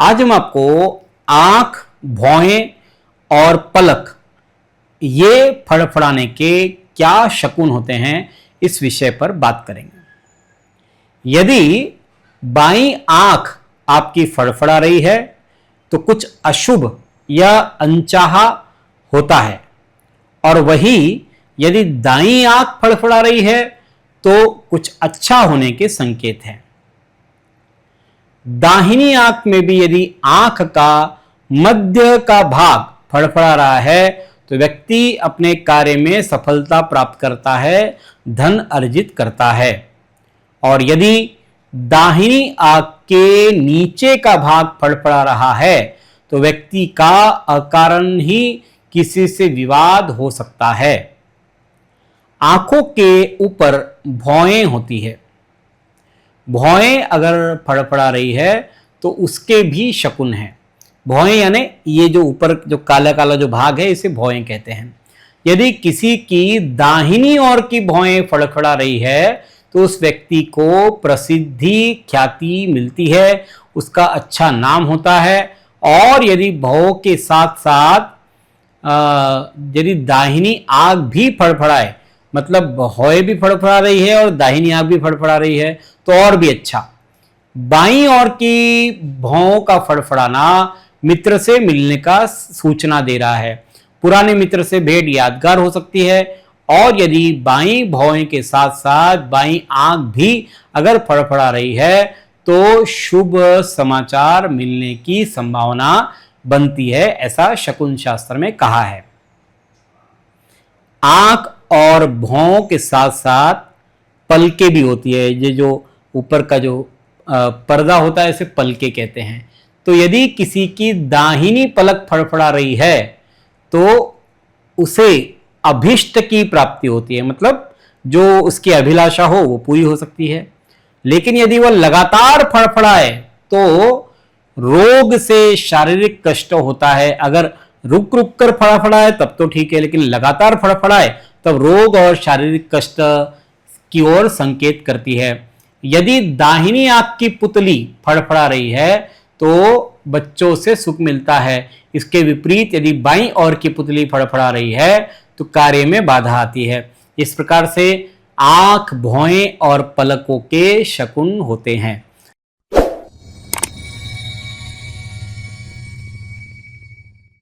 आज हम आपको आंख, भौहें और पलक ये फड़फड़ाने के क्या शकुन होते हैं इस विषय पर बात करेंगे। यदि बाईं आंख आपकी फड़फड़ा रही है तो कुछ अशुभ या अनचाहा होता है, और वही यदि दाईं आंख फड़फड़ा रही है तो कुछ अच्छा होने के संकेत हैं। दाहिनी आंख में भी यदि आंख का मध्य का भाग फड़फड़ा रहा है तो व्यक्ति अपने कार्य में सफलता प्राप्त करता है, धन अर्जित करता है। और यदि दाहिनी आंख के नीचे का भाग फड़फड़ा रहा है तो व्यक्ति का अकारण ही किसी से विवाद हो सकता है। आंखों के ऊपर भौहें होती है। भौहें अगर फड़फड़ा रही है तो उसके भी शकुन है। भौहें यानी ये जो ऊपर जो काला काला जो भाग है इसे भौहें कहते हैं। यदि किसी की दाहिनी ओर की भौहें फड़फड़ा रही है तो उस व्यक्ति को प्रसिद्धि ख्याति मिलती है, उसका अच्छा नाम होता है। और यदि भौं के साथ साथ यदि दाहिनी आंख भी फड़फड़ाए, मतलब भौहें भी फड़फड़ा रही है और दाहिनी आंख भी फड़फड़ा रही है तो और भी अच्छा। बाईं ओर की भौं का फड़फड़ाना मित्र से मिलने का सूचना दे रहा है। पुराने मित्र से भेंट यादगार हो सकती है। और यदि बाईं भौं के साथ साथ बाईं आंख भी अगर फड़फड़ा रही है तो शुभ समाचार मिलने की संभावना बनती है, ऐसा शकुन शास्त्र में कहा है। आंख और भौं के साथ साथ पलके भी होती है। ये जो ऊपर का जो पर्दा होता है इसे पलके कहते हैं। तो यदि किसी की दाहिनी पलक फड़फड़ा रही है तो उसे अभिष्ट की प्राप्ति होती है, मतलब जो उसकी अभिलाषा हो वो पूरी हो सकती है। लेकिन यदि वह लगातार फड़फड़ाए तो रोग से शारीरिक कष्ट होता है। अगर रुक रुक कर फड़फड़ाए तब तो ठीक है, लेकिन लगातार फड़फड़ाए तब रोग और शारीरिक कष्ट की ओर संकेत करती है। यदि दाहिनी आंख की पुतली फड़फड़ा रही है तो बच्चों से सुख मिलता है। इसके विपरीत यदि बाईं ओर की पुतली फड़फड़ा रही है तो कार्य में बाधा आती है। इस प्रकार से आंख, भौहें और पलकों के शकुन होते हैं।